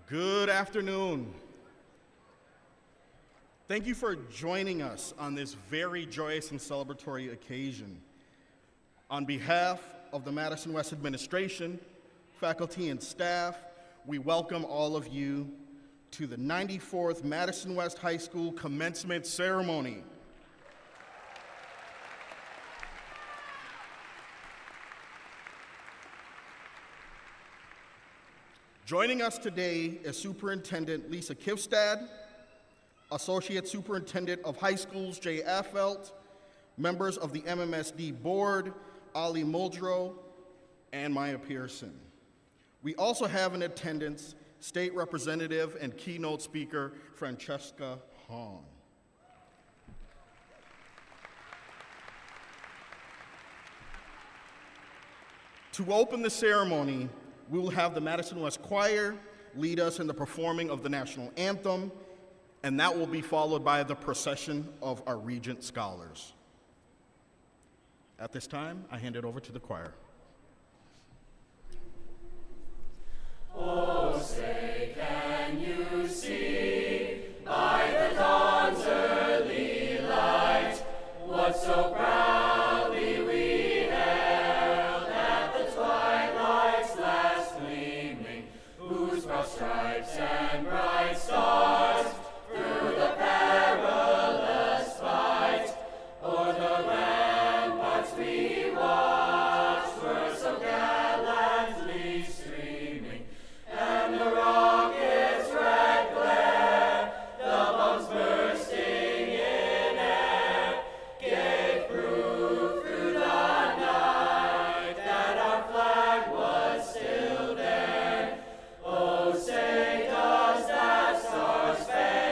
Good afternoon. Thank you for joining us on this very joyous and celebratory occasion. On behalf of the Madison West administration, faculty, and staff, we welcome all of you to the 94th Madison West High School commencement ceremony. Joining us today is Superintendent Lisa Kivstad, Associate Superintendent of High Schools Jay Affelt, members of the MMSD Board, Ali Muldrow, and Maya Pearson. We also have in attendance State Representative and keynote speaker Francesca Hahn. To open the ceremony, we will have the Madison West Choir lead us in the performing of the national anthem, and that will be followed by the procession of our Regent Scholars. At this time, I hand it over to the choir. Oh, say, can you see by the dawn's early light what so proudly we hailed at the twilight's last gleaming, whose broad stripes and bright stars through the perilous fight o'er the ramparts we watched were so gallantly streaming, and the rocket's red glare, the bombs bursting in air, gave proof through the night that our flag was still there. Oh, say does that star-spangled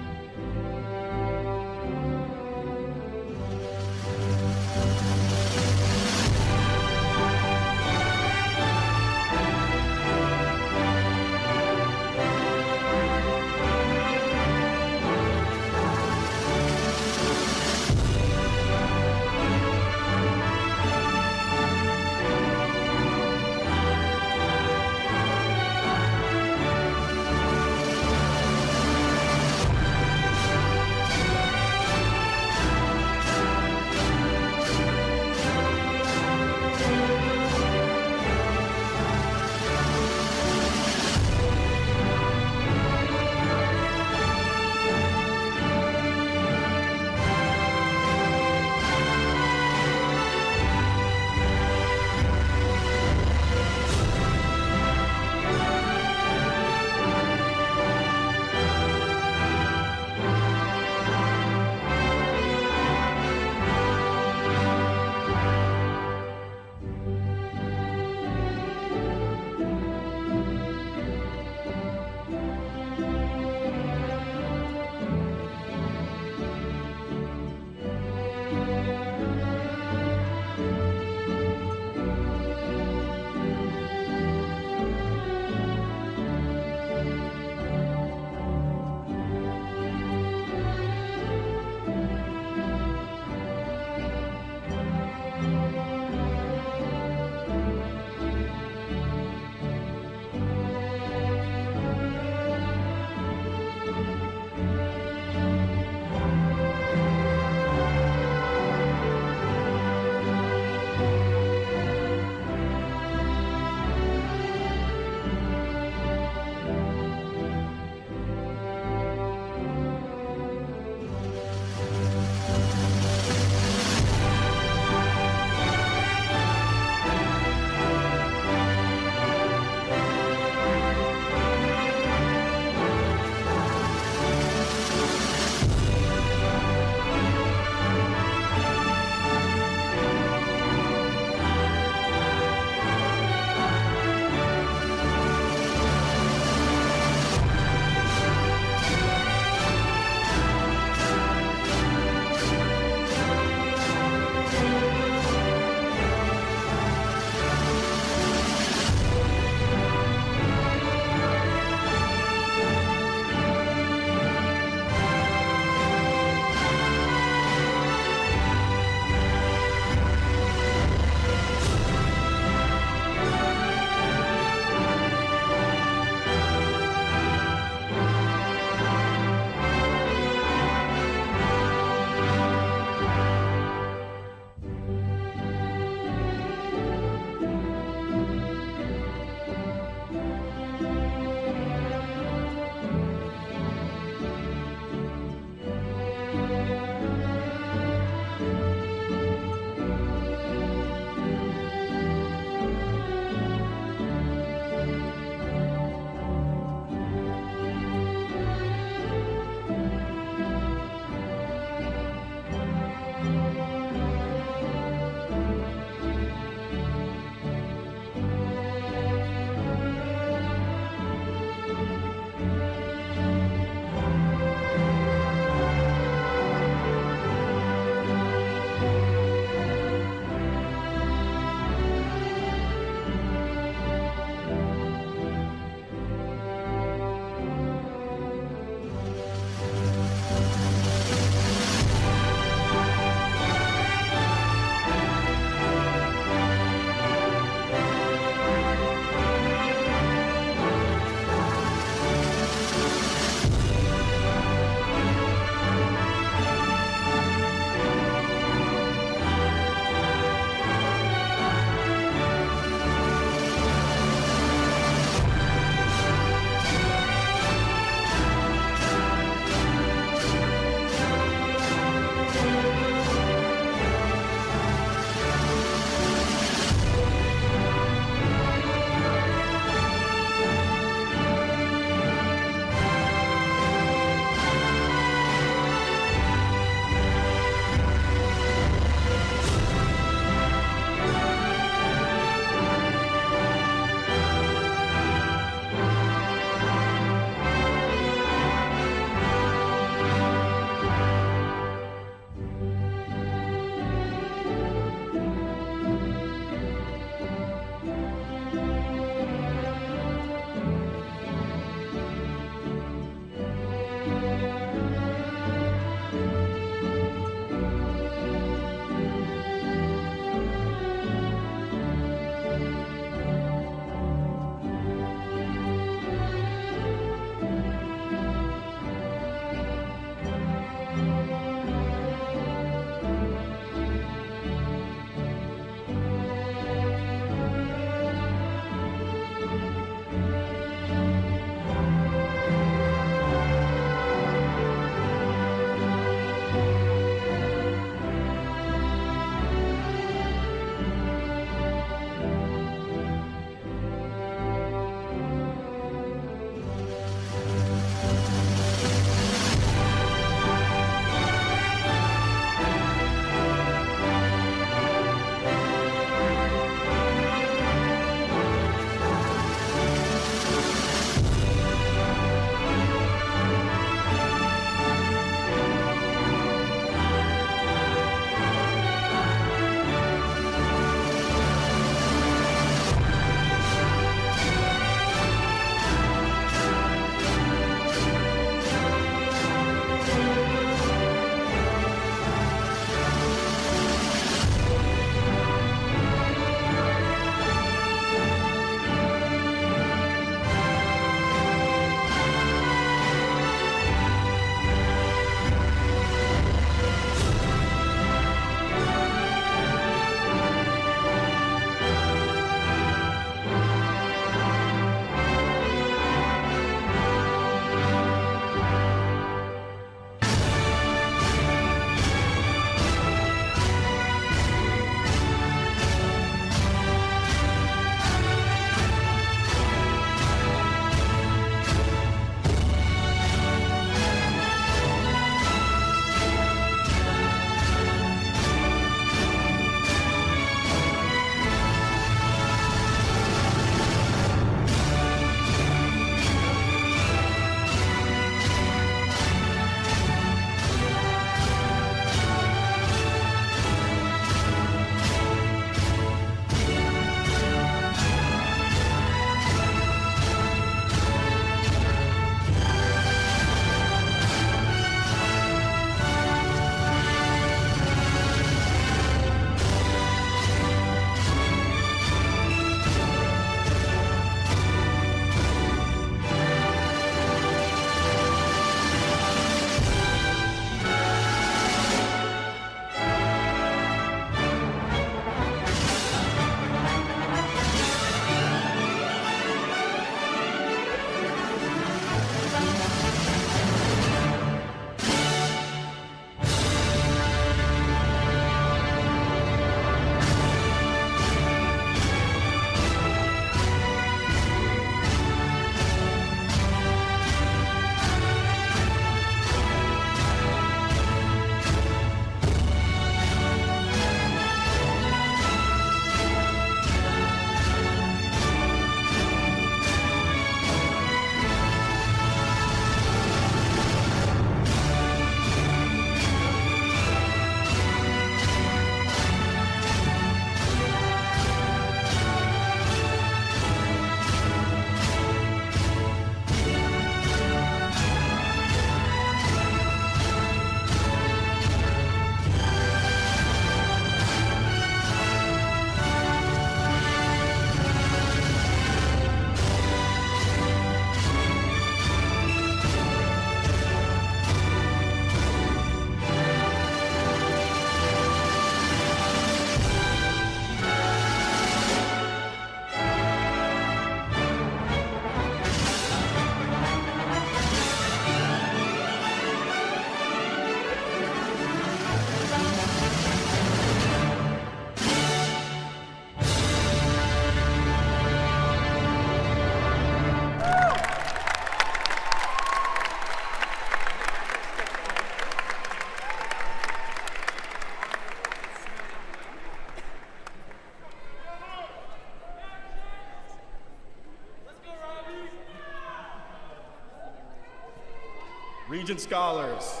Regent Scholars,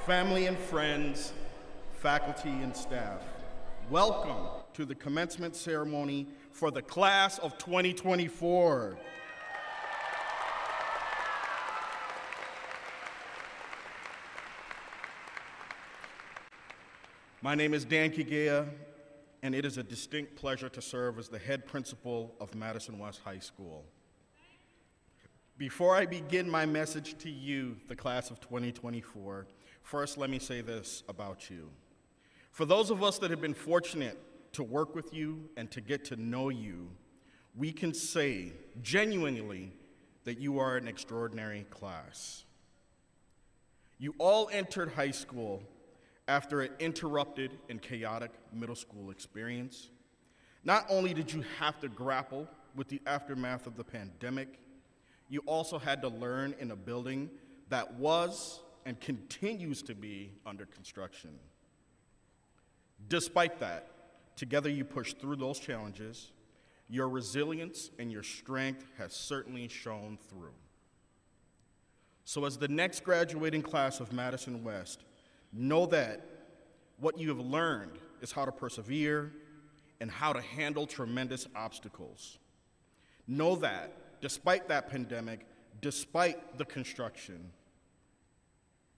family and friends, faculty and staff, welcome to the commencement ceremony for the class of 2024. My name is Dan Kigea, and it is a distinct pleasure to serve as the head principal of Madison West High School. Before I begin my message to you, the class of 2024, first let me say this about you. For those of us that have been fortunate to work with you and to get to know you, we can say genuinely that you are an extraordinary class. You all entered high school after an interrupted and chaotic middle school experience. Not only did you have to grapple with the aftermath of the pandemic, you also had to learn in a building that was and continues to be under construction. Despite that, together you pushed through those challenges. Your resilience and your strength has certainly shown through. So as the next graduating class of Madison West, know that what you have learned is how to persevere and how to handle tremendous obstacles. Know that despite that pandemic, despite the construction,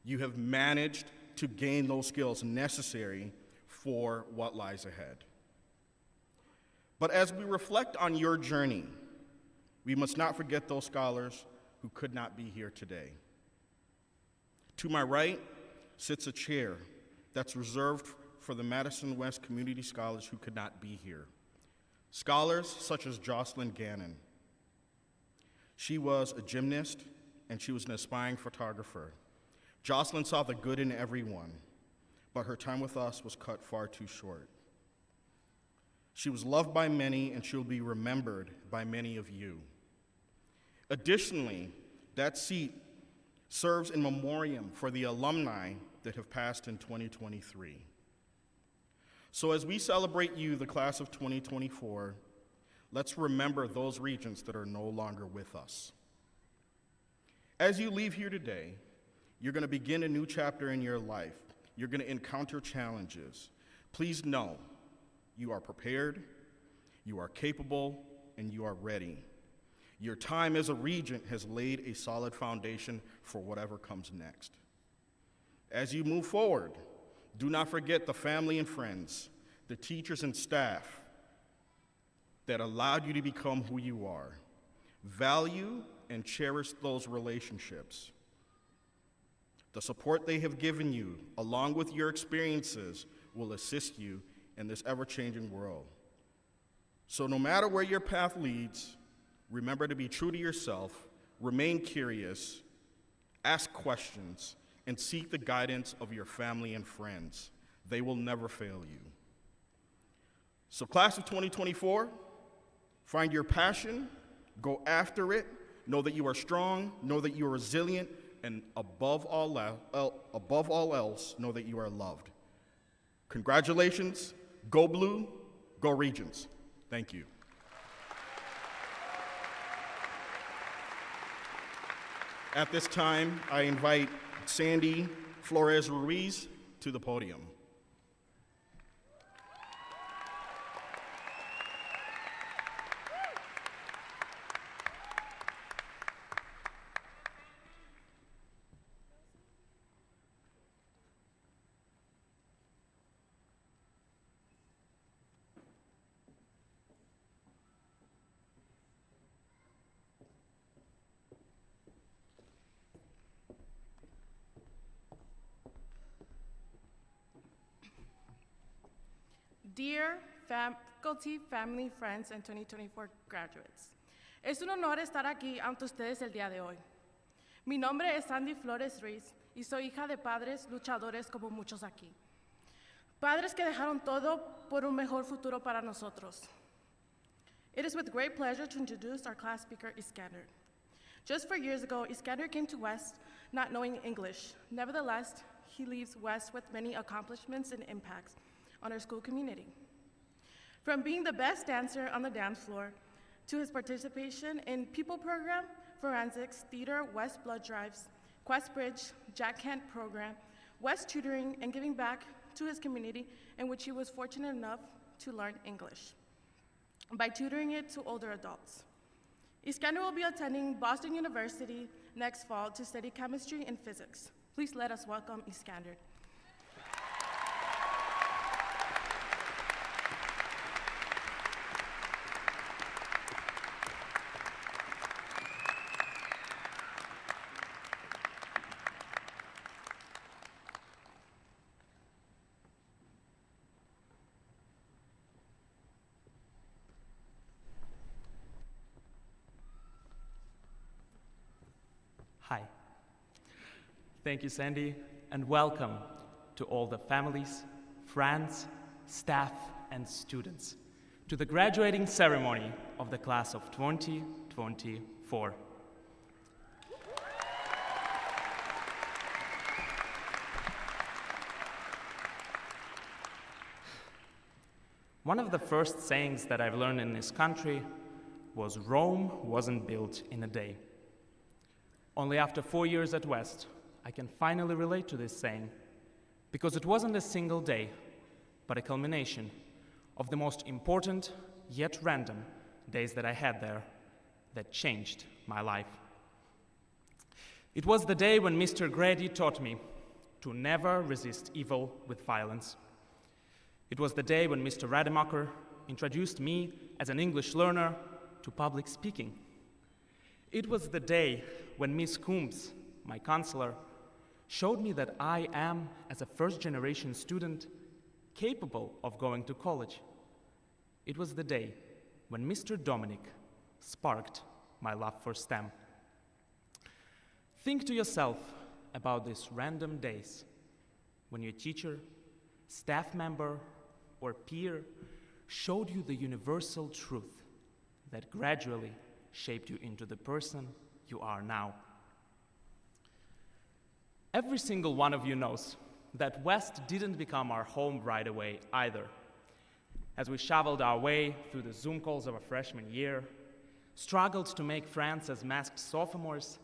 you have managed to gain those skills necessary for what lies ahead. But as we reflect on your journey, we must not forget those scholars who could not be here today. To my right sits a chair that's reserved for the Madison West community scholars who could not be here. Scholars such as Jocelyn Gannon. She was a gymnast and she was an aspiring photographer. Jocelyn saw the good in everyone, but her time with us was cut far too short. She was loved by many and she'll be remembered by many of you. Additionally, that seat serves in memoriam for the alumni that have passed in 2023. So as we celebrate you, the class of 2024, let's remember those regents that are no longer with us. As you leave here today, you're going to begin a new chapter in your life. You're going to encounter challenges. Please know you are prepared, you are capable, and you are ready. Your time as a regent has laid a solid foundation for whatever comes next. As you move forward, do not forget the family and friends, the teachers and staff that allowed you to become who you are. Value and cherish those relationships. The support they have given you, along with your experiences, will assist you in this ever-changing world. So no matter where your path leads, remember to be true to yourself, remain curious, ask questions, and seek the guidance of your family and friends. They will never fail you. So class of 2024, find your passion, go after it, know that you are strong, know that you are resilient, and above all else, know that you are loved. Congratulations, go Blue, go Regents. Thank you. At this time, I invite Sandy Flores-Ruiz to the podium. Dear faculty, family, friends, and 2024 graduates, es un honor estar aquí ante ustedes el día de hoy. Mi nombre es Sandy Flores Ruiz y soy hija de padres luchadores como muchos aquí. Padres que dejaron todo por un mejor futuro para nosotros. It is with great pleasure to introduce our class speaker, Iskander. Just 4 years ago, Iskander came to West not knowing English. Nevertheless, he leaves West with many accomplishments and impacts on our school community. From being the best dancer on the dance floor, to his participation in People Program, Forensics, Theater, West Blood Drives, Questbridge, Jack Kent program, West tutoring, and giving back to his community in which he was fortunate enough to learn English by tutoring it to older adults. Iskander will be attending Boston University next fall to study chemistry and physics. Please let us welcome Iskander. Hi. Thank you, Sandy, and welcome to all the families, friends, staff, and students to the graduating ceremony of the class of 2024. One of the first sayings that I've learned in this country was Rome wasn't built in a day. Only after 4 years at West, I can finally relate to this saying, because it wasn't a single day, but a culmination of the most important, yet random, days that I had there that changed my life. It was the day when Mr. Grady taught me to never resist evil with violence. It was the day when Mr. Rademacher introduced me as an English learner to public speaking. It was the day when Miss Coombs, my counselor, showed me that I am, as a first-generation student, capable of going to college. It was the day when Mr. Dominic sparked my love for STEM. Think to yourself about these random days when your teacher, staff member, or peer showed you the universal truth that gradually shaped you into the person you are now. Every single one of you knows that West didn't become our home right away either. As we shoveled our way through the Zoom calls of a freshman year, struggled to make friends as masked sophomores,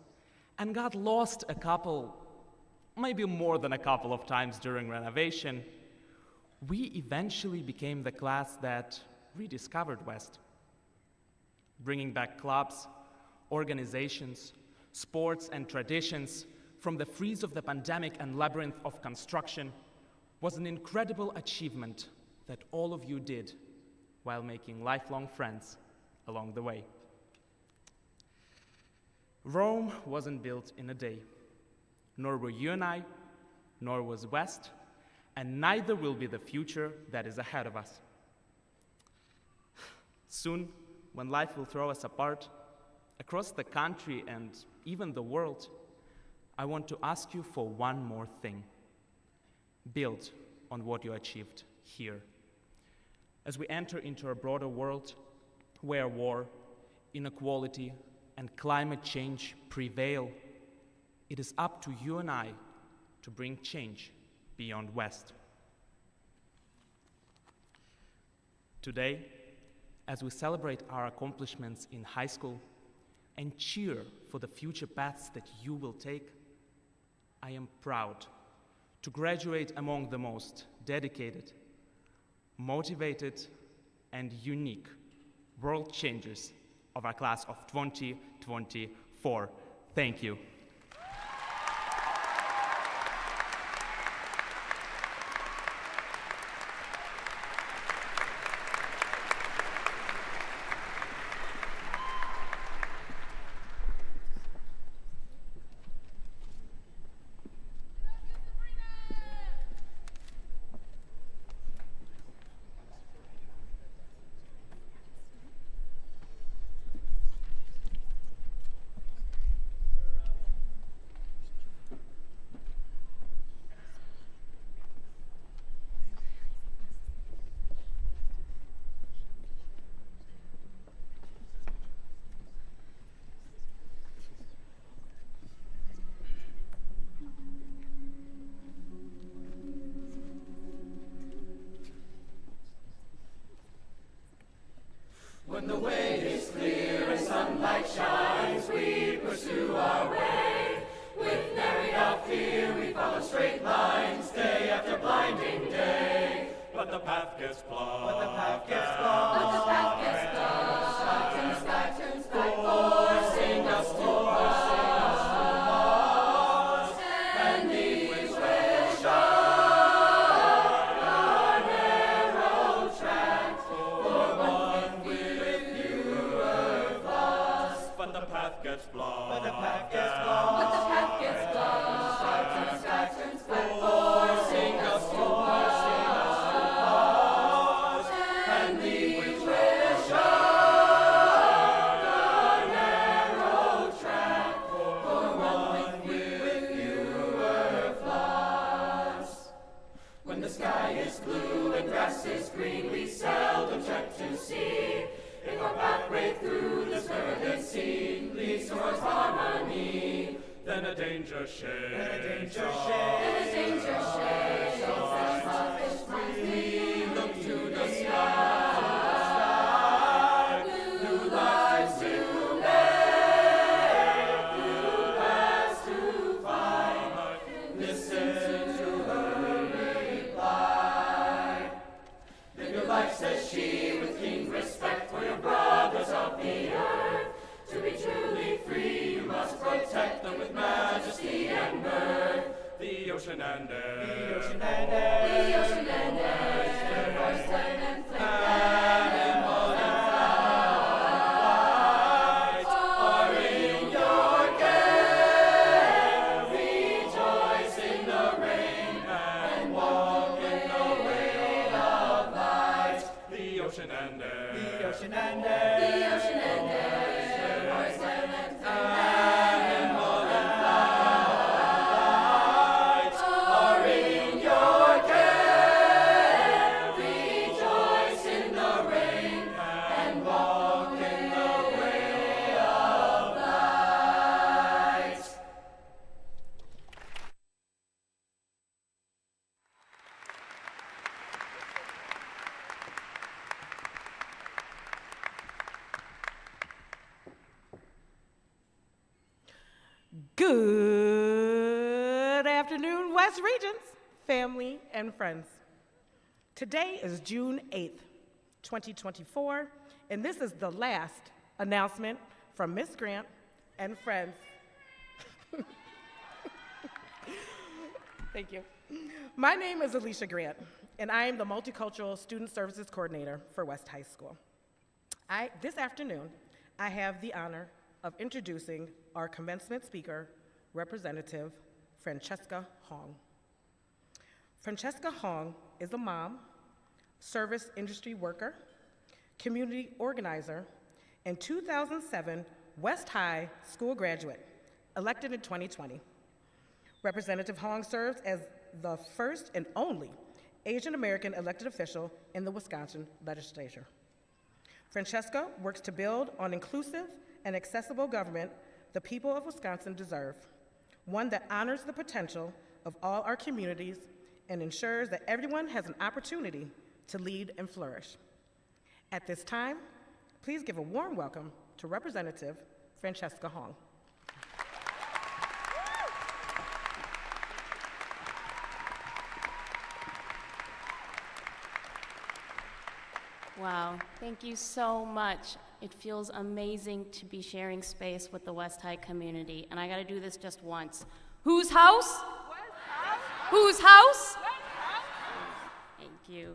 and got lost a couple, maybe more than a couple of times during renovation, we eventually became the class that rediscovered West. Bringing back clubs, organizations, sports, and traditions from the freeze of the pandemic and labyrinth of construction was an incredible achievement that all of you did while making lifelong friends along the way. Rome wasn't built in a day, nor were you and I, nor was West, and neither will be the future that is ahead of us. Soon, when life will throw us apart, across the country and even the world, I want to ask you for one more thing. Build on what you achieved here. As we enter into a broader world where war, inequality, and climate change prevail, it is up to you and I to bring change beyond West. Today, as we celebrate our accomplishments in high school and cheer for the future paths that you will take, I am proud to graduate among the most dedicated, motivated, and unique world changers of our class of 2024. Thank you. When the way is clear and sunlight shines, we pursue our way with never path gets blocked. When the path gets blocked. When the path gets blocked. And the sky turns back, forcing us to pause. And we will shine our narrow track. For one with you were lost. When the path gets blocked. When the path gets blocked. When the path gets blocked. And the sky turns back, forcing us to pause. And we will shine our narrow track. For one with you were lost. When the sky is blue and grass is green, we seldom check to see if our pathway through this verdant sea leads towards harmony. Then a danger shakes. Then a danger Then a shakes. danger shakes. As selfish minds we look to the sky. New lives to make, new paths to find. Listen to her reply. Live your life, says she, with keen respect for your brothers of the earth. To be truly free, you must protect them with majesty and mirth. The ocean and air. The ocean and air. The ocean and air. Forest and flame. Animal and flight are in your care. Rejoice in the rain and walk in the way of light. The ocean and air. The ocean and air. The ocean and air. Forest and animal and flight are in your care. Rejoice in the rain and walk in the way of light. Good afternoon, West Regions, family and friends. Today is June 8th, 2024, and this is the last announcement from Miss Grant and friends. Thank you. My name is Alicia Grant, and I am the Multicultural Student Services Coordinator for West High School. This afternoon, I have the honor of introducing our commencement speaker, Representative Francesca Hong. Francesca Hong is a mom, service industry worker, community organizer, and 2007 West High School graduate, elected in 2020. Representative Hong serves as the first and only Asian American elected official in the Wisconsin legislature. Francesca works to build on inclusive and accessible government the people of Wisconsin deserve, one that honors the potential of all our communities and ensures that everyone has an opportunity to lead and flourish. At this time, please give a warm welcome to Representative Francesca Hong. Wow, thank you so much. It feels amazing to be sharing space with the West High community, and I gotta do this just once. Whose house? West House. Whose house? West House. Thank you.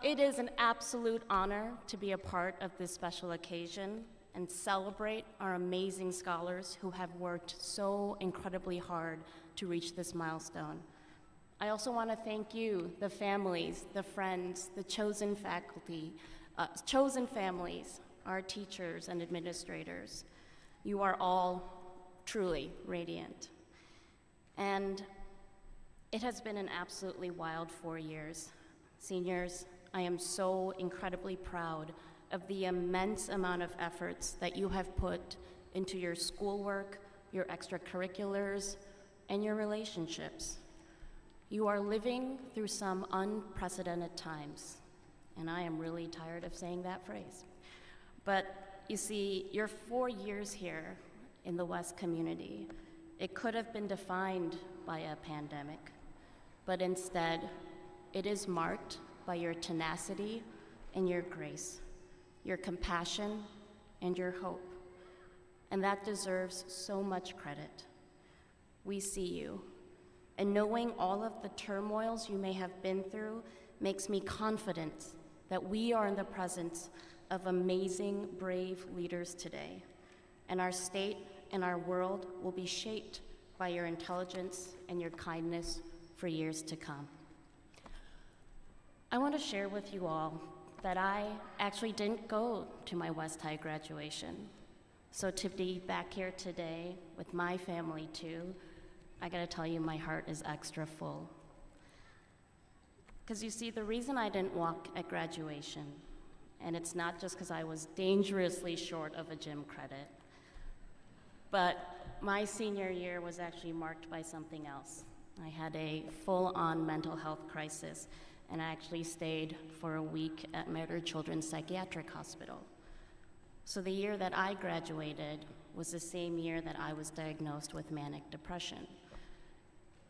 It is an absolute honor to be a part of this special occasion and celebrate our amazing scholars who have worked so incredibly hard to reach this milestone. I also want to thank you, the families, the friends, the chosen faculty, chosen families, our teachers and administrators. You are all truly radiant. And it has been an absolutely wild 4 years. Seniors, I am so incredibly proud of the immense amount of efforts that you have put into your schoolwork, your extracurriculars, and your relationships. You are living through some unprecedented times, and I am really tired of saying that phrase. But you see, your 4 years here in the West community, it could have been defined by a pandemic, but instead, it is marked by your tenacity and your grace, your compassion and your hope. And that deserves so much credit. We see you, and knowing all of the turmoils you may have been through makes me confident that we are in the presence of amazing, brave leaders today, and our state and our world will be shaped by your intelligence and your kindness for years to come. I want to share with you all that I actually didn't go to my West High graduation. So to be back here today with my family too, I gotta tell you, my heart is extra full. Because you see, the reason I didn't walk at graduation, and it's not just because I was dangerously short of a gym credit, but my senior year was actually marked by something else. I had a full-on mental health crisis, and I actually stayed for a week at Mater Children's Psychiatric Hospital. So the year that I graduated was the same year that I was diagnosed with manic depression.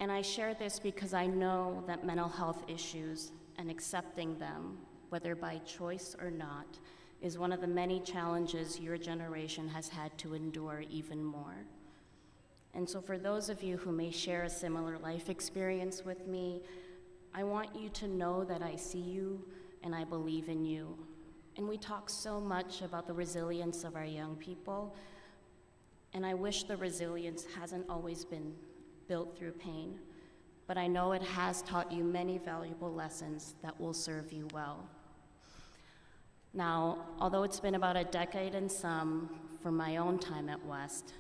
And I share this because I know that mental health issues and accepting them, whether by choice or not, is one of the many challenges your generation has had to endure even more. And so for those of you who may share a similar life experience with me, I want you to know that I see you and I believe in you. And we talk so much about the resilience of our young people, and I wish the resilience hasn't always been built through pain, but I know it has taught you many valuable lessons that will serve you well. Now, although it's been about a decade and some from my own time at West,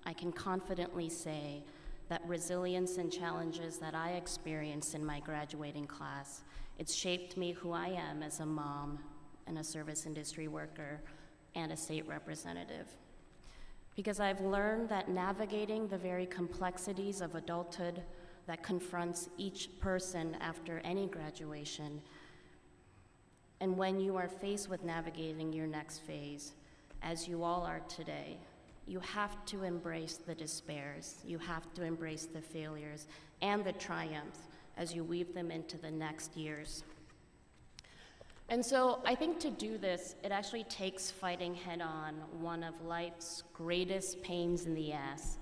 I can confidently say that resilience and challenges that I experienced in my graduating class, it's shaped me who I am as a mom and a service industry worker and a state representative. Because I've learned that navigating the very complexities of adulthood that confronts each person after any graduation, and when you are faced with navigating your next phase, as you all are today, you have to embrace the despairs, you have to embrace the failures and the triumphs as you weave them into the next years. And so I think to do this, it actually takes fighting head on one of life's greatest pains in the ass.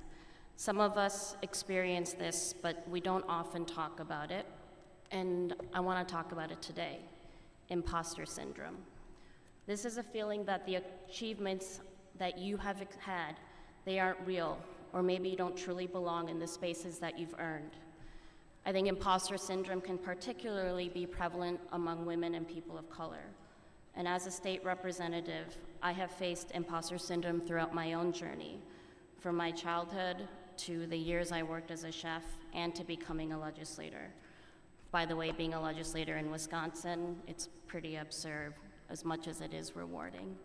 Some of us experience this, but we don't often talk about it, and I want to talk about it today. Imposter syndrome. This is a feeling that the achievements that you have had, they aren't real, or maybe you don't truly belong in the spaces that you've earned. I think imposter syndrome can particularly be prevalent among women and people of color. And as a state representative, I have faced imposter syndrome throughout my own journey, from my childhood to the years I worked as a chef and to becoming a legislator. By the way, being a legislator in Wisconsin, it's pretty absurd as much as it is rewarding.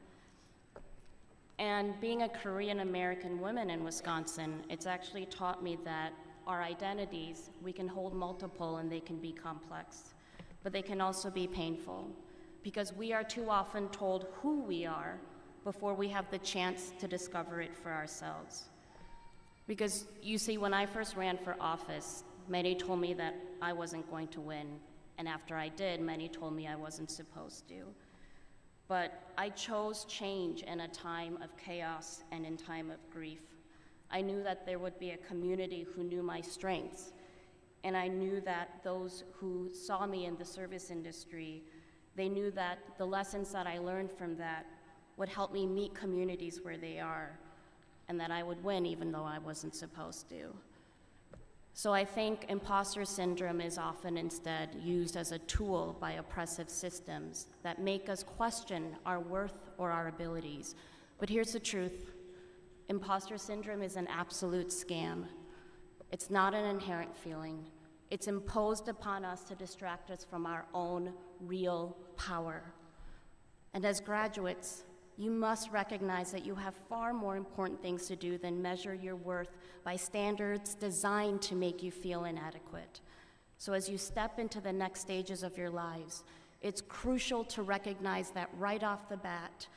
And being a Korean American woman in Wisconsin, it's actually taught me that our identities, we can hold multiple and they can be complex, but they can also be painful because we are too often told who we are before we have the chance to discover it for ourselves. Because you see, when I first ran for office, many told me that I wasn't going to win, and after I did, many told me I wasn't supposed to. But I chose change in a time of chaos and in time of grief. I knew that there would be a community who knew my strengths, and I knew that those who saw me in the service industry, they knew that the lessons that I learned from that would help me meet communities where they are, and that I would win even though I wasn't supposed to. So I think imposter syndrome is often instead used as a tool by oppressive systems that make us question our worth or our abilities. But here's the truth. Imposter syndrome is an absolute scam. It's not an inherent feeling. It's imposed upon us to distract us from our own real power. And as graduates, you must recognize that you have far more important things to do than measure your worth by standards designed to make you feel inadequate. So as you step into the next stages of your lives, it's crucial to recognize that right off the bat,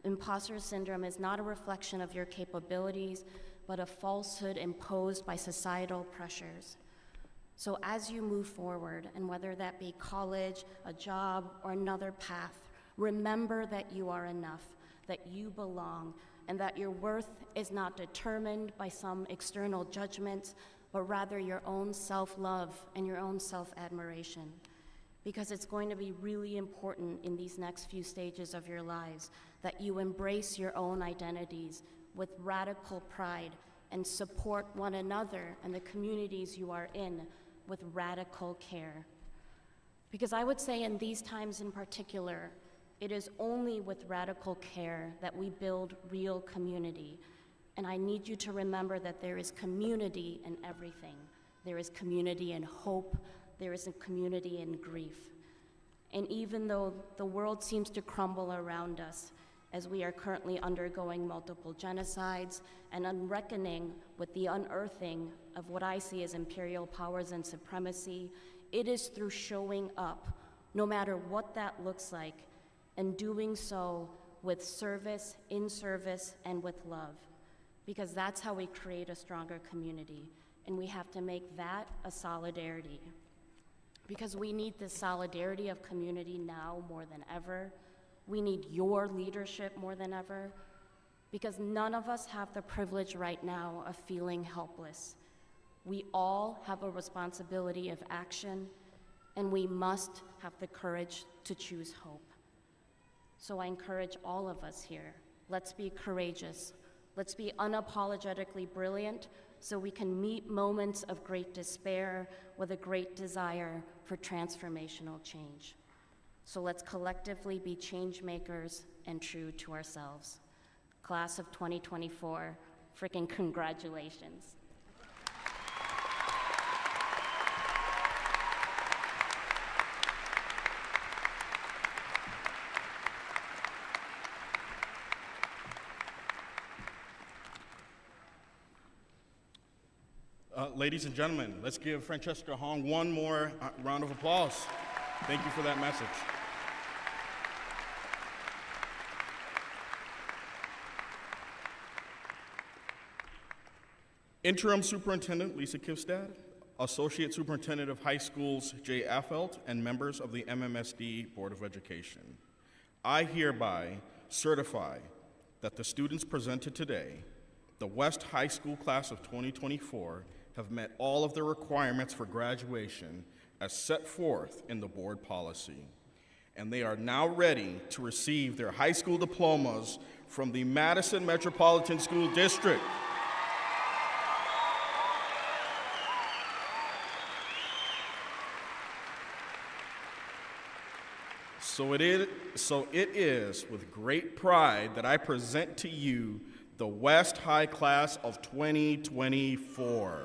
imposter syndrome is not a reflection of your capabilities, but a falsehood imposed by societal pressures. So as you move forward, and whether that be college, a job, or another path, remember that you are enough, that you belong, and that your worth is not determined by some external judgments, but rather your own self-love and your own self-admiration. Because it's going to be really important in these next few stages of your lives that you embrace your own identities with radical pride and support one another and the communities you are in with radical care. Because I would say in these times in particular, it is only with radical care that we build real community. And I need you to remember that there is community in everything. There is community in hope. There is a community in grief. And even though the world seems to crumble around us, as we are currently undergoing multiple genocides and unreckoning with the unearthing of what I see as imperial powers and supremacy, it is through showing up, no matter what that looks like, and doing so with service, in service, and with love. Because that's how we create a stronger community. And we have to make that a solidarity. Because we need this solidarity of community now more than ever. We need your leadership more than ever. Because none of us have the privilege right now of feeling helpless. We all have a responsibility of action, and we must have the courage to choose hope. So I encourage all of us here, let's be courageous. Let's be unapologetically brilliant so we can meet moments of great despair with a great desire for transformational change. So let's collectively be change makers and true to ourselves. Class of 2024, freaking congratulations. Ladies and gentlemen, let's give Francesca Hong one more round of applause. Thank you for that message. Interim Superintendent Lisa Kivstad, Associate Superintendent of High Schools Jay Affelt, and members of the MMSD Board of Education. I hereby certify that the students presented today, the West High School class of 2024, have met all of the requirements for graduation as set forth in the board policy. And they are now ready to receive their high school diplomas from the Madison Metropolitan School District. So it is with great pride that I present to you the West High Class of 2024.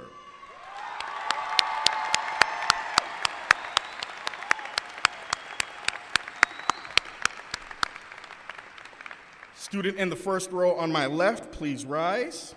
Student in the first row on my left, please rise.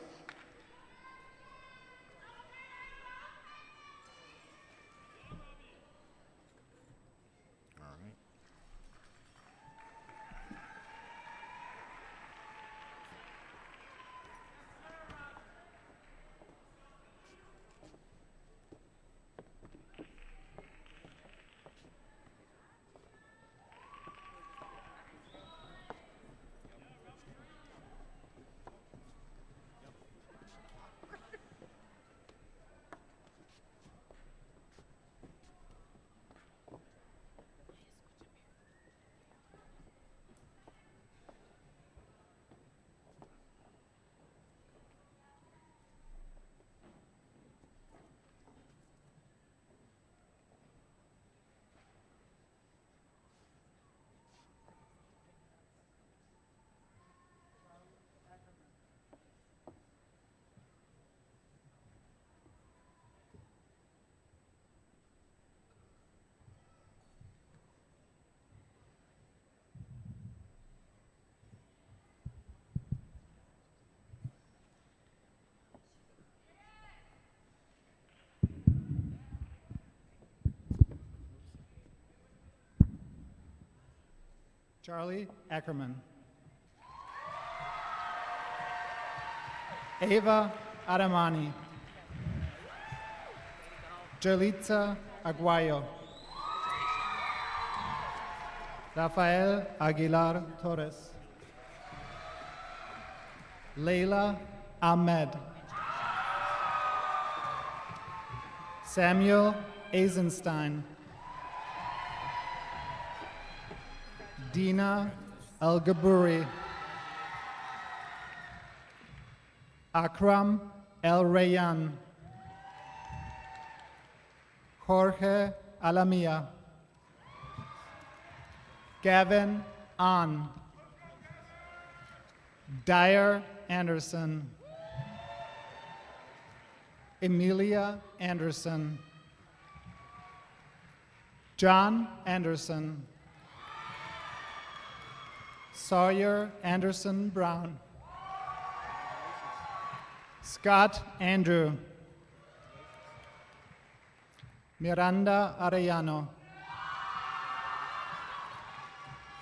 Charlie Ackerman. Ava Adamani. Jelitza Aguayo. Rafael Aguilar Torres. Leila Ahmed. Samuel Eisenstein. Dina El Gaburi. Akram El Rayyan. Jorge Alamia. Gavin An. Dyer Anderson. Emilia Anderson. John Anderson. Sawyer Anderson Brown. Scott Andrew. Miranda Arellano.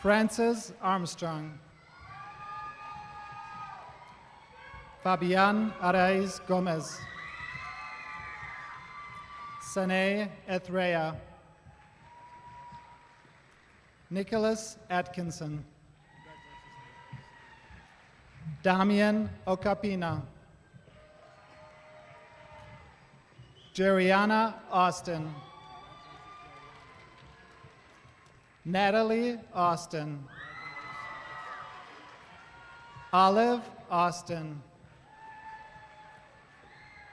Francis Armstrong. Fabian Araiz Gomez. Sane Ethrea. Nicholas Atkinson. Damian Okapina. Jeriana Austin. Natalie Austin. Olive Austin.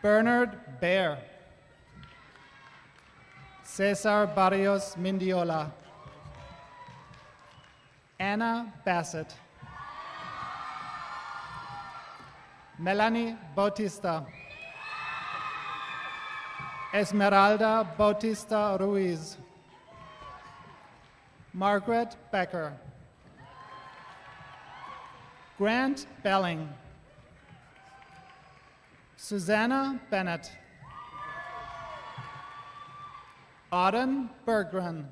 Bernard Bear. Cesar Barrios Mindiola. Anna Bassett. Melanie Bautista. Esmeralda Bautista Ruiz. Margaret Becker. Grant Belling. Susanna Bennett. Auden Berggren.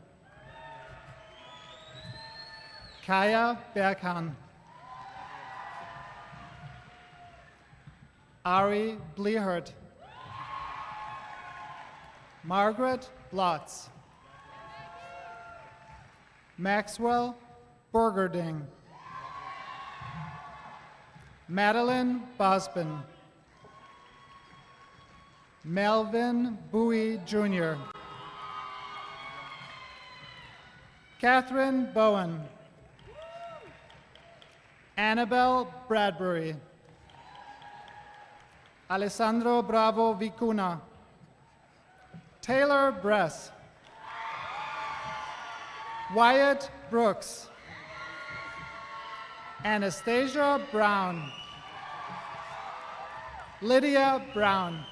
Kaya Berghan. Ari Blehert. Margaret Blotz. Maxwell Burgerding. Madeline Bosbin. Melvin Bowie Jr. Catherine Bowen. Annabelle Bradbury. Alessandro Bravo Vicuna. Taylor Bress. Wyatt Brooks. Anastasia Brown. Lydia Brown.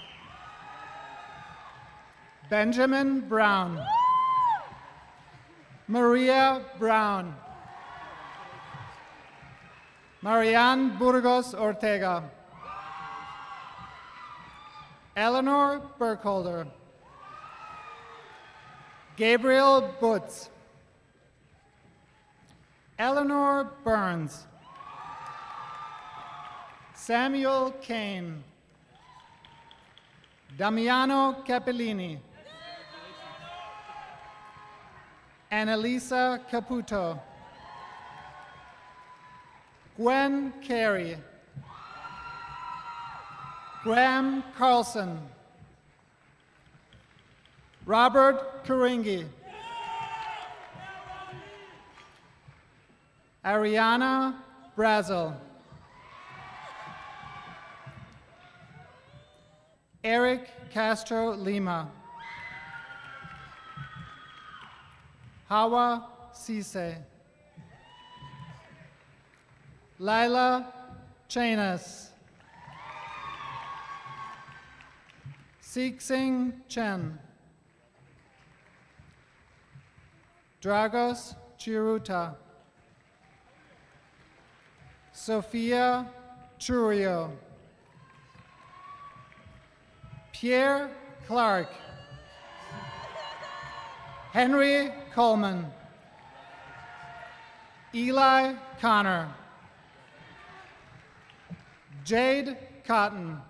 Benjamin Brown. Maria Brown. Marianne Burgos Ortega. Eleanor Burkholder. Gabriel Butz. Eleanor Burns. Samuel Kane. Damiano Capellini. Annalisa Caputo. Gwen Carey. Graham Carlson. Robert Karingi. Ariana Brazel. Eric Castro Lima. Hawa Cisse. Lila Chanas. Sixing Chen. Dragos Chiruta. Sophia Churio. Pierre Clark. Henry Coleman. Eli Connor. Jade Cotton.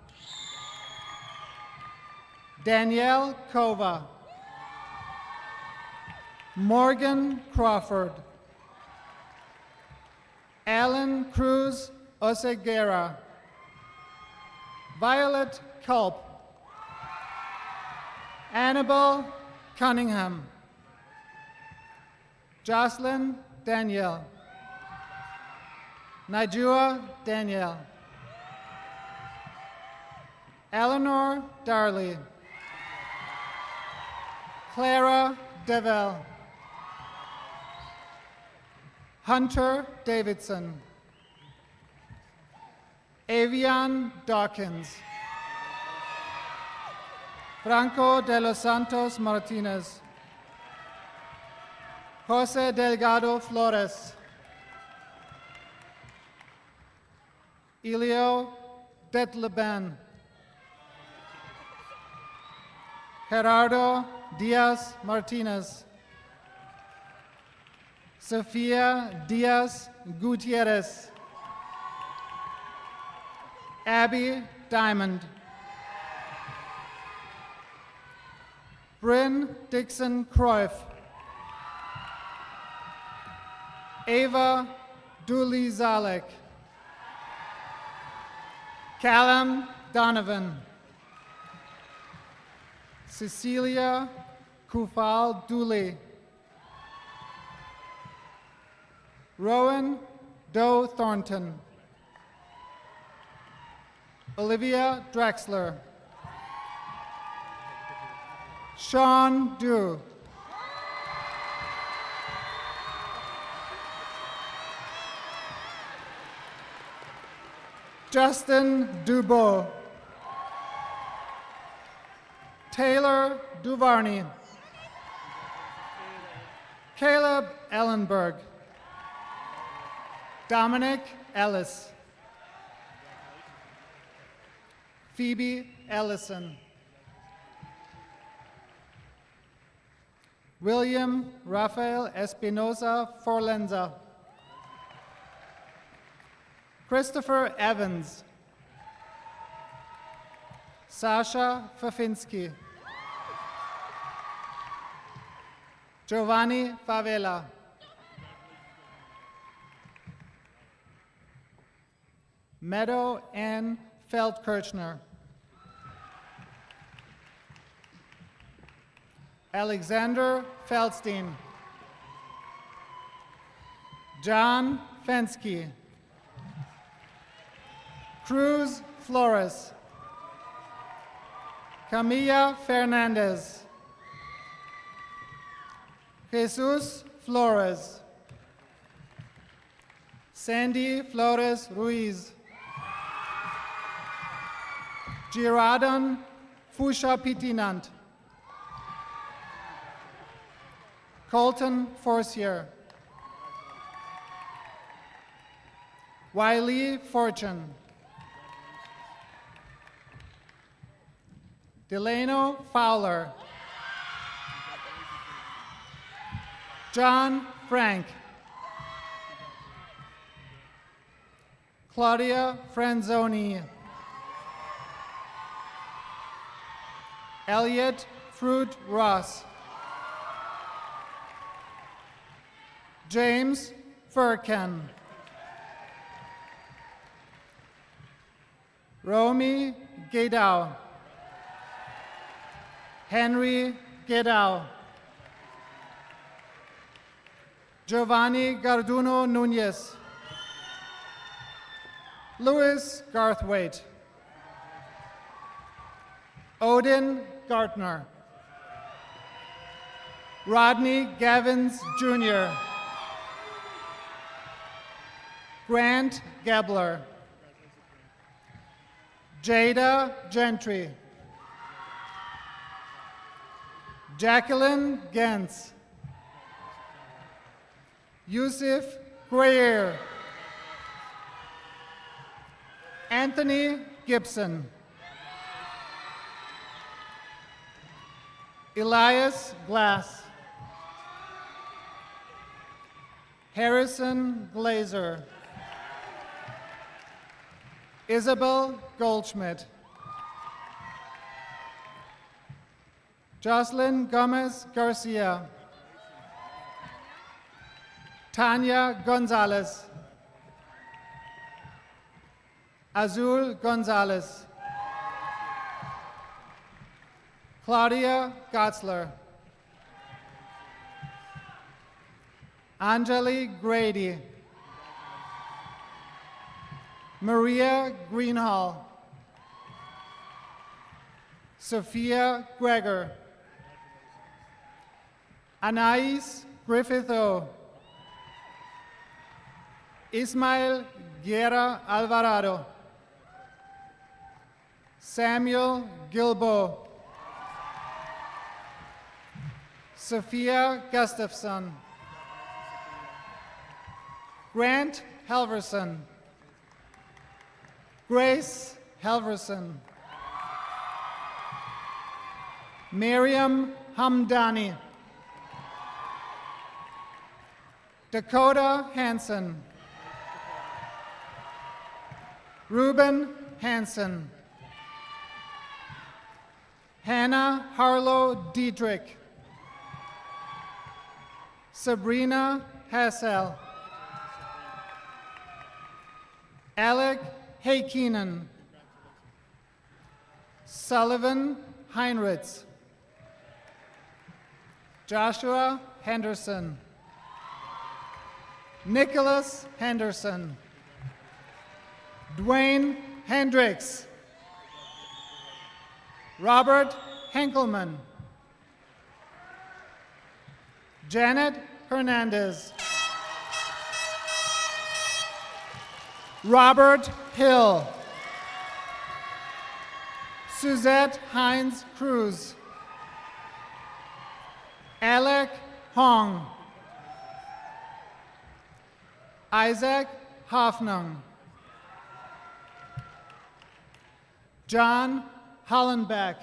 Danielle Kova, Morgan Crawford, Alan Cruz Oseguera, Violet Culp, Annabelle Cunningham, Jocelyn Danielle, Najua Danielle, Eleanor Darley, Clara Devell, Hunter Davidson, Avian Dawkins, Franco de los Santos Martinez, Jose Delgado Flores, Elio Detleban, Gerardo Diaz Martinez, Sofia Diaz Gutierrez, Abby Diamond, Bryn Dixon Cruyff, Ava Dooley Zalek, Callum Donovan, Cecilia Kufal Dooley, Rowan Doe Thornton, Olivia Drexler, Sean Dew, Justin Dubois, Taylor Duvarney, Caleb Ellenberg, Dominic Ellis, Phoebe Ellison, William Rafael Espinosa Forlenza, Christopher Evans, Sasha Fafinski, Giovanni Favela, Meadow Ann Feldkirchner, Alexander Feldstein, John Fensky, Cruz Flores, Camilla Fernandez, Jesus Flores, Sandy Flores Ruiz, Giradon Fusha Pitinant, Colton Forcier, Wiley Fortune, Delano Fowler, John Frank, Claudia Franzoni, Elliot Fruit Ross, James Furken, Romy Gedau, Henry Gedau, Giovanni Garduno Nunez, Louis Garthwaite, Odin Gartner, Rodney Gavins Jr., Grant Gabler, Jada Gentry, Jacqueline Gens, Yusuf Greer, Anthony Gibson, Elias Glass, Harrison Glazer, Isabel Goldschmidt, Jocelyn Gomez Garcia, Tanya Gonzalez, Azul Gonzalez, Claudia Gotzler, Anjali Grady, Maria Greenhall, Sophia Gregor, Anais Griffitho, Ismael Guerra Alvarado, Samuel Gilbo, Sophia Gustafson, Grant Halverson, Grace Halverson, Miriam Hamdani, Dakota Hansen, Ruben Hansen, Hannah Harlow Dietrich, Sabrina Hassel, Alec Haykinen, Sullivan Heinritz, Joshua Henderson, Nicholas Henderson, Dwayne Hendricks, Robert Henkelman, Janet Hernandez, Robert Hill, Suzette Hines Cruz, Alec Hong, Isaac Hoffnung, John Hollenbeck,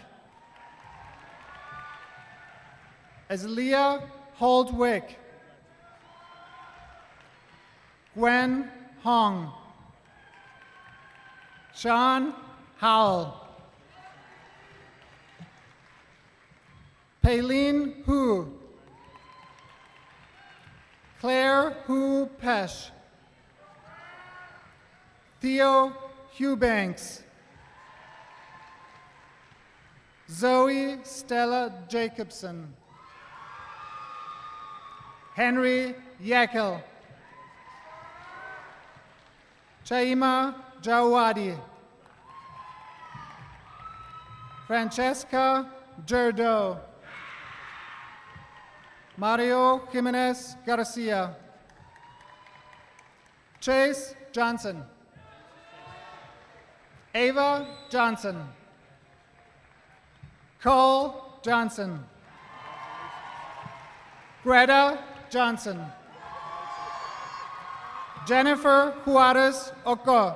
Azalea Holdwick, Gwen Hong, Sean Howell, Paylene Hu, Claire Hu Pesh, Theo Hubanks, Zoe Stella Jacobson, Henry Yackel, Chaima Jawadi, Francesca Gerdo, Mario Jimenez Garcia, Chase Johnson, Ava Johnson, Cole Johnson, Greta Johnson, Jennifer Juarez Oko,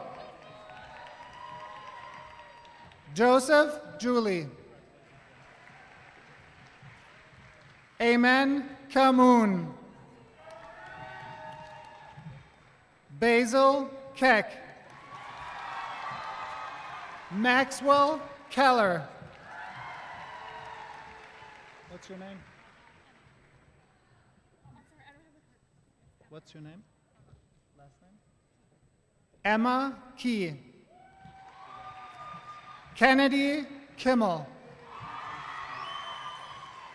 Joseph Julie, Amen Kamoon, Basil Keck, Maxwell Keller. What's your name? What's your name? Last name? Emma Key, Kennedy Kimmel,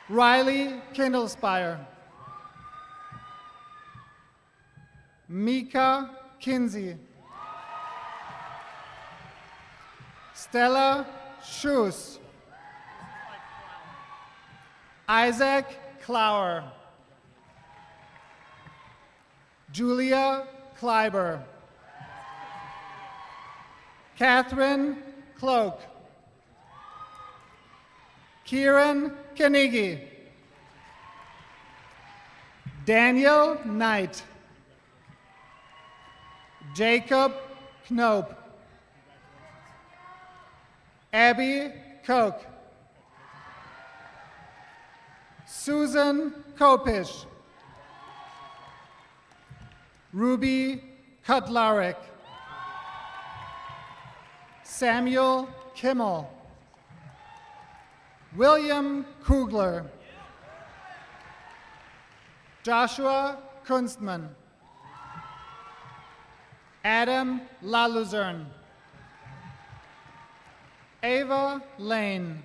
Riley Kindlespire, Mika Kinsey, Stella Schuss, Isaac Clower, Julia Kleiber, Catherine Cloak, Kieran Kanigi, Daniel Knight, Jacob Knope, Abby Koch, Susan Kopish, Ruby Kutlarek, Samuel Kimmel, William Kugler. Joshua Kunstmann. Adam Laluzerne. Ava Lane.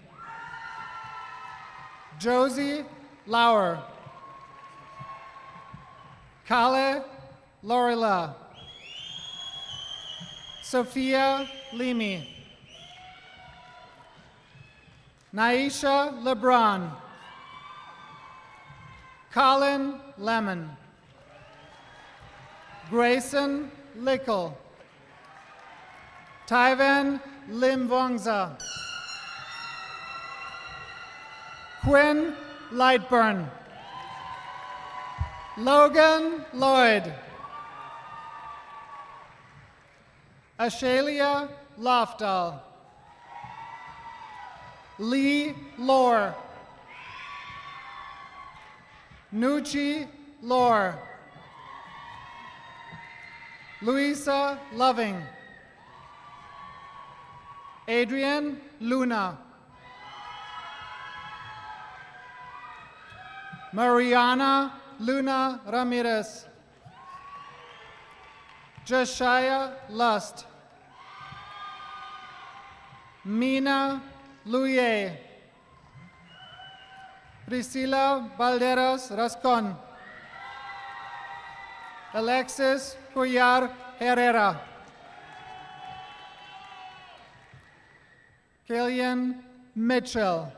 Josie Lauer. Kale Lorila. Sophia Limi. Naisha LeBron. Colin Lemon. Grayson Lickle. Tyvan Limvongza. Quinn Lightburn. Logan Lloyd. Ashalia Lofdahl. Lee Lore. Nucci Lore. Louisa Loving. Adrian Luna. Mariana Luna Ramirez. Josiah Lust. Mina Louye. Priscilla Balderas Rascon. Alexis Cuyar Herrera. Killian Mitchell.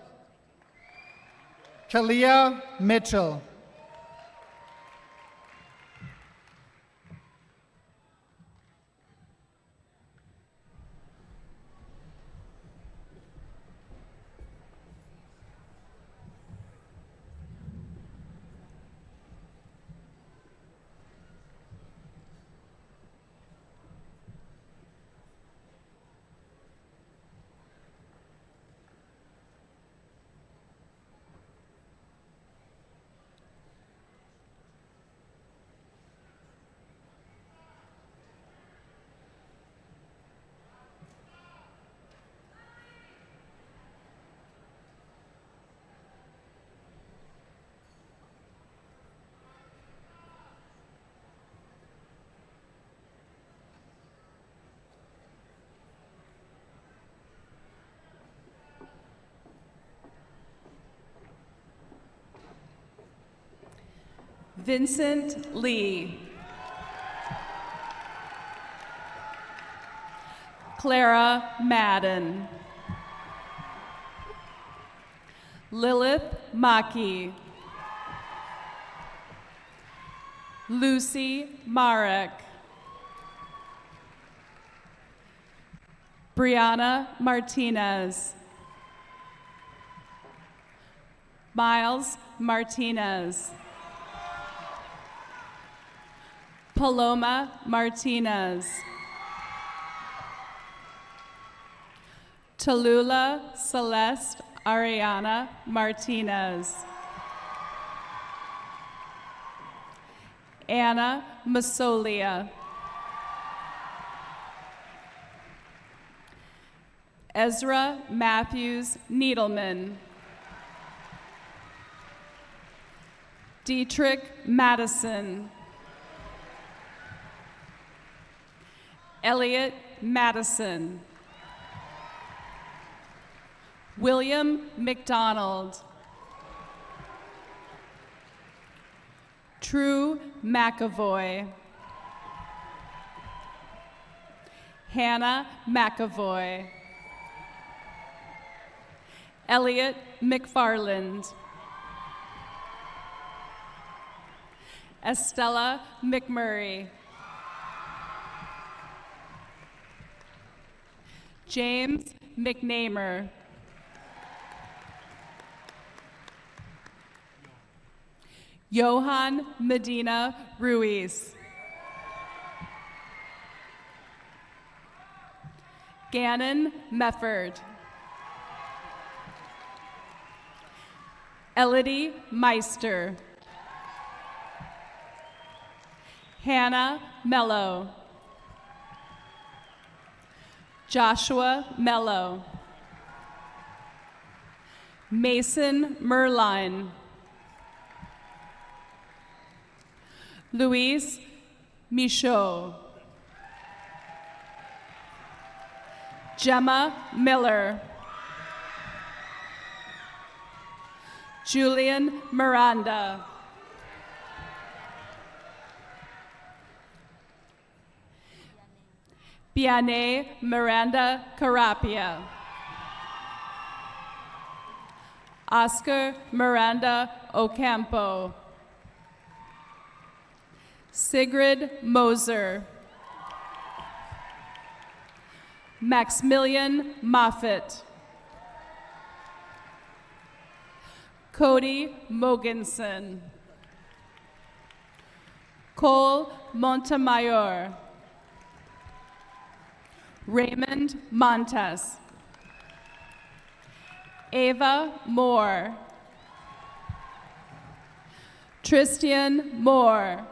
Kalia Mitchell. Vincent Lee. Clara Madden. Lilith Maki. Lucy Marek. Brianna Martinez. Miles Martinez. Paloma Martinez. Tallulah Celeste Ariana Martinez. Anna Masolia. Ezra Matthews Needleman. Dietrich Madison. Elliot Madison. William McDonald. True McAvoy. Hannah McAvoy. Elliot McFarland. Estella McMurray. James McNamer. Johan Medina Ruiz. Gannon Mefford. Elodie Meister. Hannah Mello. Joshua Mello. Mason Merline. Luis Michaud. Gemma Miller. Julian Miranda. Biane Miranda Carapia. Oscar Miranda Ocampo. Sigrid Moser. Maximilian Moffett. Cody Mogensen. Cole Montemayor. Raymond Montes. Ava Moore. Tristan Moore.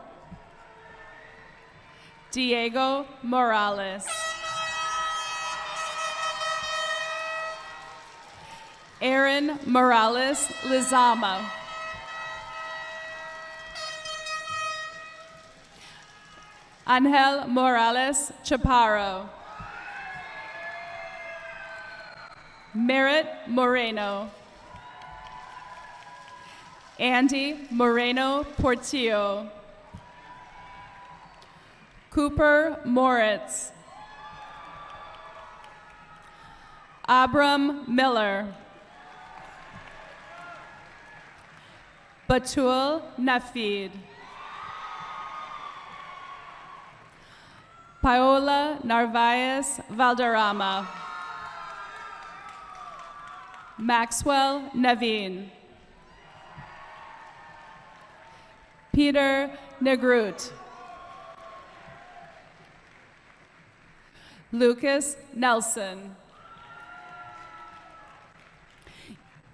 Diego Morales. Aaron Morales Lizama. Angel Morales Chaparro. Merritt Moreno. Andy Moreno Portillo. Cooper Moritz. Abram Miller. Batul Nafid. Paola Narvaez Valderrama. Maxwell Naveen. Peter Negrut. Lucas Nelson.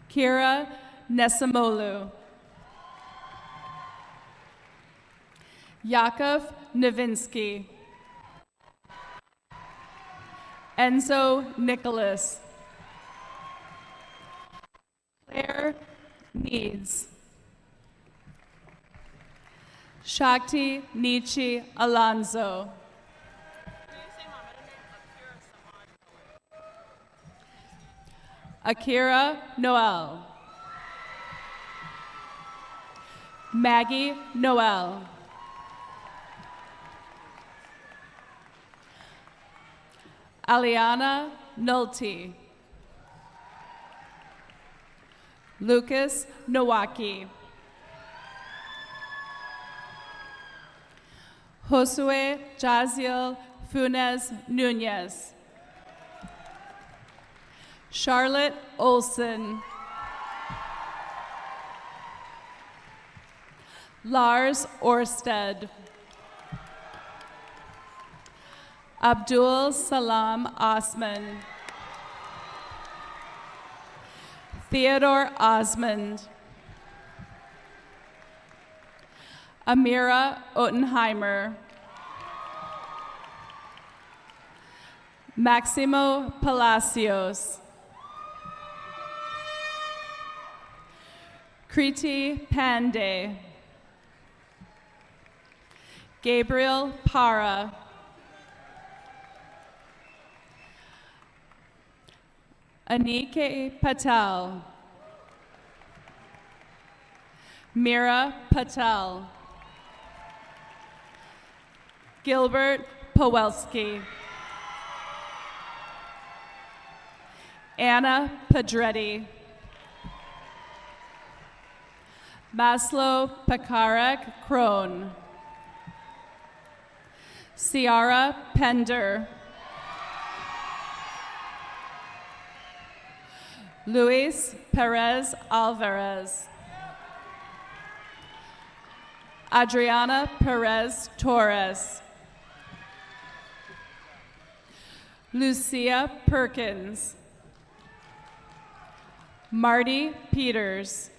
Kira Nesamolu. Yakov Novinsky. Enzo Nicholas. Claire Needs. Shakti Nietzsche Alonso. Akira Noel. Maggie Noel. Aliana Nolte. Lucas Nowaki. Josue Jaziel Funes Nunez. Charlotte Olson. Lars Orsted. Abdul Salam Osman. Theodore Osmond. Amira Ottenheimer. Maximo Palacios. Kriti Pandey. Gabriel Para. Anike Patel. Mira Patel. Gilbert Pawelski. Anna Padretti. Maslow Pakarek Krohn. Ciara Pender. Luis Perez Alvarez. Adriana Perez Torres. Lucia Perkins. Marty Peters.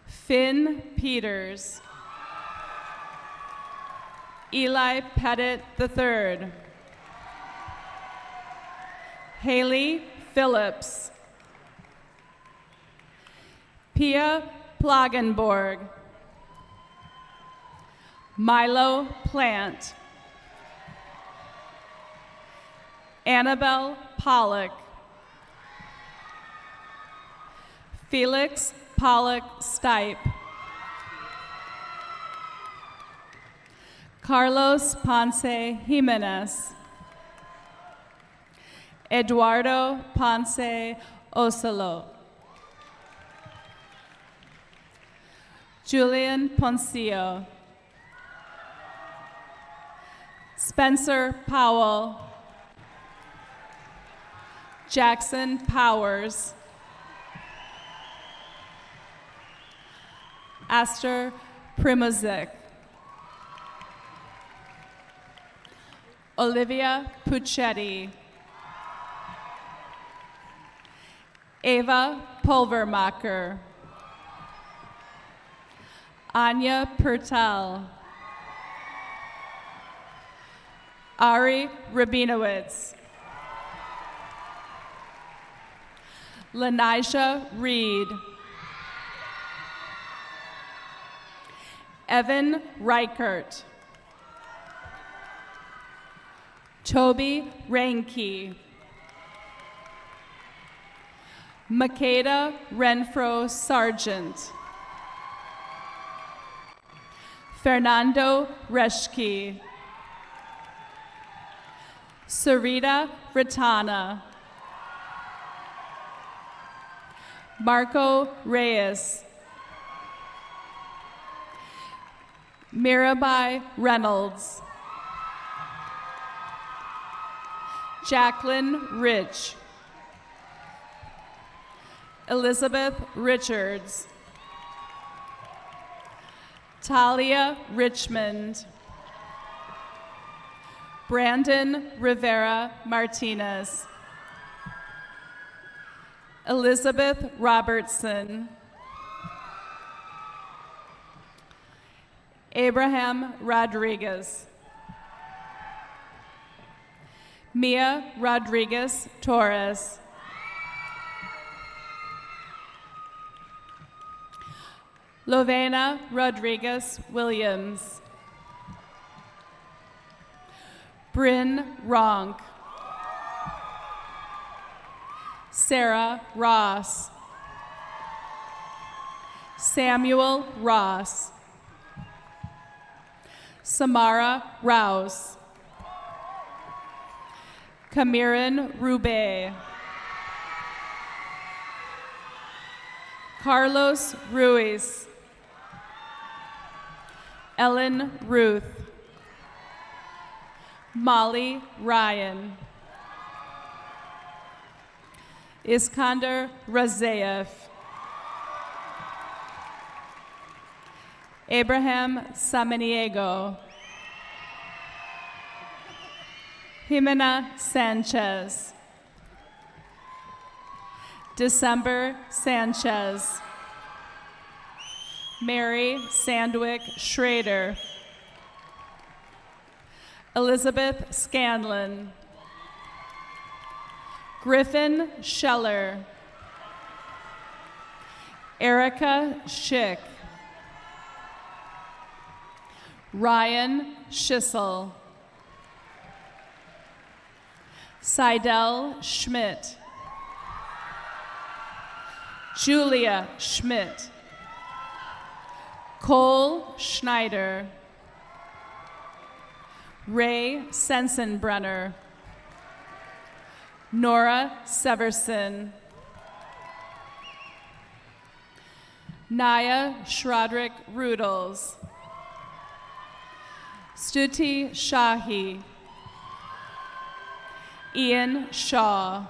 Finn Peters. Eli Pettit III. Haley Phillips. Pia Plagenborg. Milo Plant. Annabelle Pollock. Felix Pollock Stipe. Carlos Ponce Jimenez. Eduardo Ponce Osolo. Julian Poncio. Spencer Powell. Jackson Powers. Aster Primozic. Olivia Puccetti. Ava Pulvermacher. Anya Pertel. Ari Rabinowitz. Lanijah Reed. Evan Reichert. Toby Reinke. Makeda Renfro Sargent. Fernando Reschke. Sarita Ritana. Marco Reyes. Mirabai Reynolds. Jacqueline Rich. Elizabeth Richards. Talia Richmond. Brandon Rivera Martinez. Elizabeth Robertson. Abraham Rodriguez. Mia Rodriguez Torres. Lovena Rodriguez Williams. Bryn Ronk. Sarah Ross. Samuel Ross. Samara Rouse. Camiran Rube. Carlos Ruiz. Ellen Ruth. Molly Ryan. Iskander Razaev. Abraham Samaniego. Jimena Sanchez. December Sanchez. Mary Sandwick Schrader. Elizabeth Scanlon. Griffin Scheller. Erica Schick. Ryan Schissel. Seidel Schmidt. Julia Schmidt. Cole Schneider. Ray Sensenbrenner. Nora Severson. Naya Schrodrick Rudels. Stuti Shahi. Ian Shaw.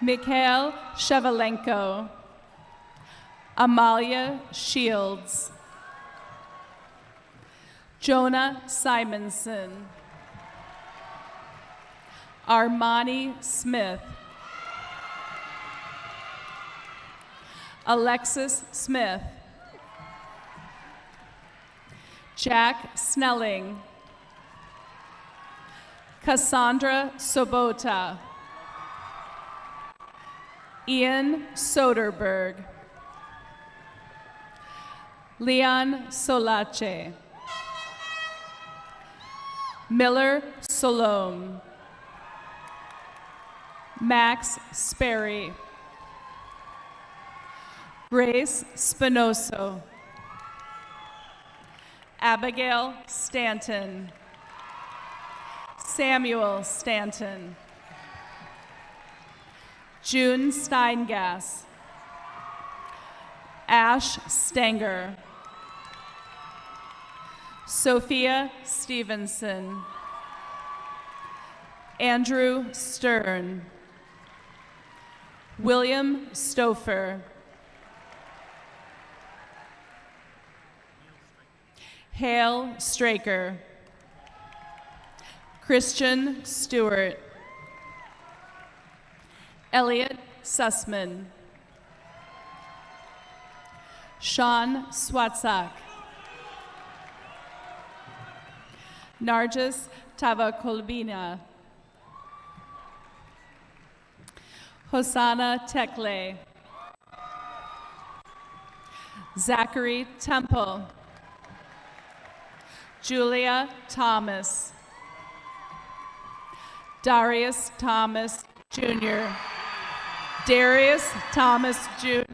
Mikhail Shevelenko. Amalia Shields. Jonah Simonson. Armani Smith. Alexis Smith. Jack Snelling. Cassandra Sobota. Ian Soderberg. Leon Solache. Miller Salome. Max Sperry. Grace Spinoso. Abigail Stanton. Samuel Stanton. June Steingass. Ash Stenger. Sophia Stevenson. Andrew Stern. William Stouffer. Hale Straker. Christian Stewart. Elliot Sussman. Sean Swatzak. Narjis Tavakolbina. Hosanna Tekle. Zachary Temple. Julia Thomas. Darius Thomas Jr. Darius Thomas Jr.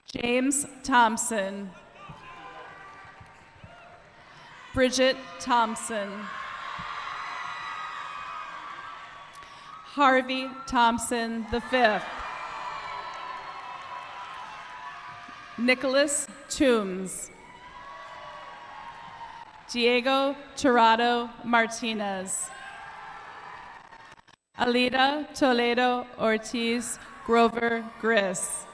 James Thompson. Bridget Thompson. Harvey Thompson V. Nicholas Toombs. Diego Tirado Martinez. Alida Toledo Ortiz Grover Griss.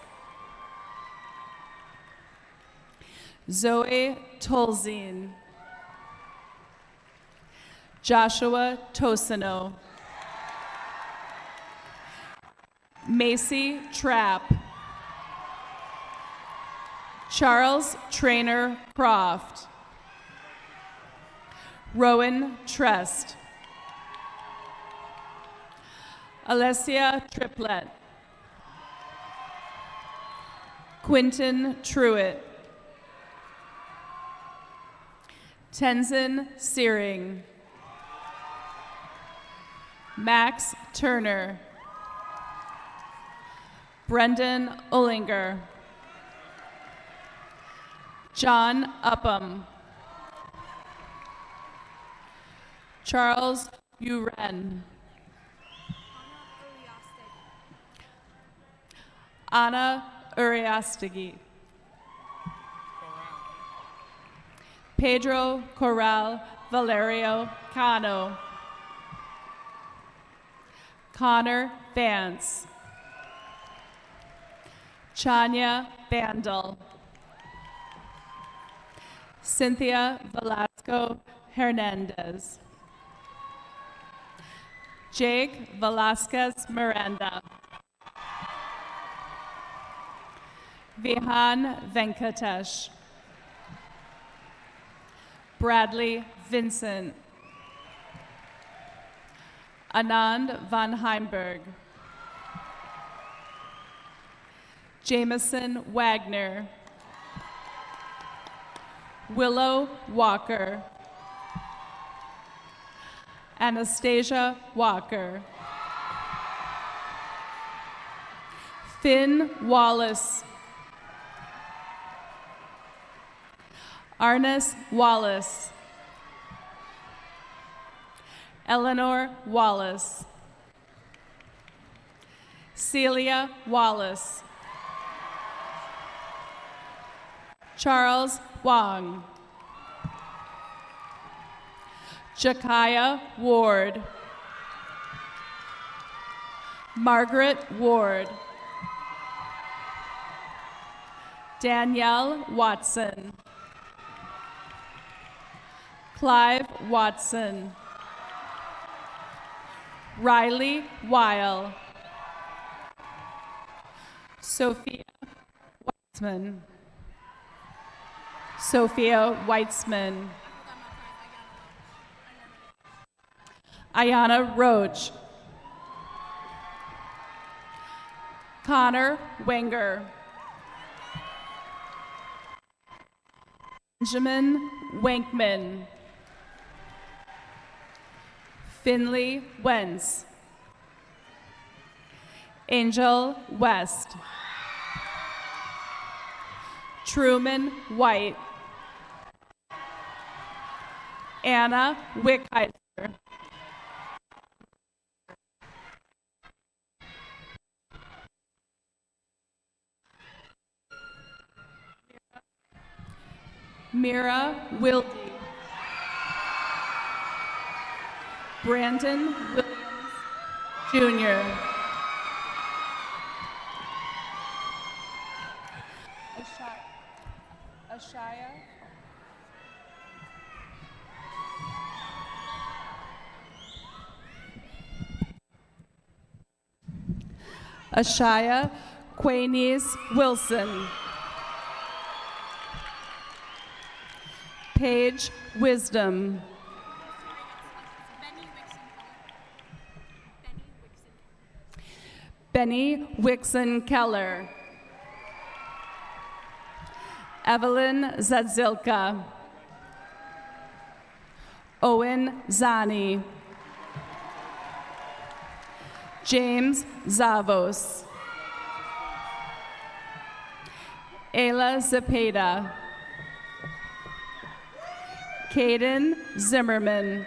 Zoe Tolzien. Joshua Tosino. Macy Trapp. Charles Trainer Croft. Rowan Trest. Alessia Triplett. Quinton Truitt. Tenzin Searing. Max Turner. Brendan Ullinger. John Upham. Charles Uren. Anna Uriastegui. Pedro Corral Valerio Cano. Connor Vance. Chania Bandel. Cynthia Velasco Hernandez. Jake Velasquez Miranda. Vihan Venkatesh. Bradley Vincent. Anand Van Heimberg. Jameson Wagner. Willow Walker. Anastasia Walker. Finn Wallace. Arnes Wallace. Eleanor Wallace. Celia Wallace. Charles Wong. Jakaya Ward. Margaret Ward. Danielle Watson. Clive Watson. Riley Weil. Sophia Weitzman. Sophia Weitzman. Ayana Roach. Connor Wenger. Benjamin Wankman. Finley Wentz. Angel West. Truman White. Anna Wickheiser. Mira Wilde. Brandon Williams Jr. Ashaya. Ashaya Quainies Wilson. Paige Wisdom. Benny Wixon Keller. Evelyn Zadzilka. Owen Zani. James Zavos. Ayla Zepeda. Caden Zimmerman.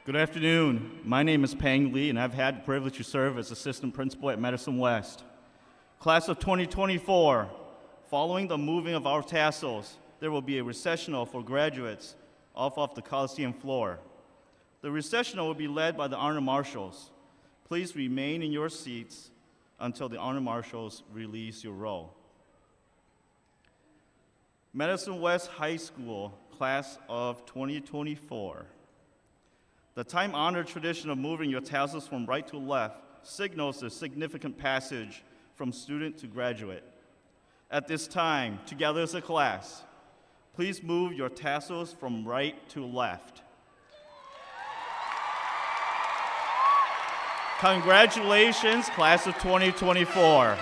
Good afternoon. My name is Pang Lee, and I've had the privilege to serve as assistant principal at Medicine West. Class of 2024, following the moving of our tassels, there will be a recessional for graduates off of the Coliseum floor. The recessional will be led by the honor marshals. Please remain in your seats until the honor marshals release your roll. Medicine West High School, class of 2024. The time-honored tradition of moving your tassels from right to left signals the significant passage from student to graduate. At this time, together as a class, please move your tassels from right to left. Congratulations, class of 2024.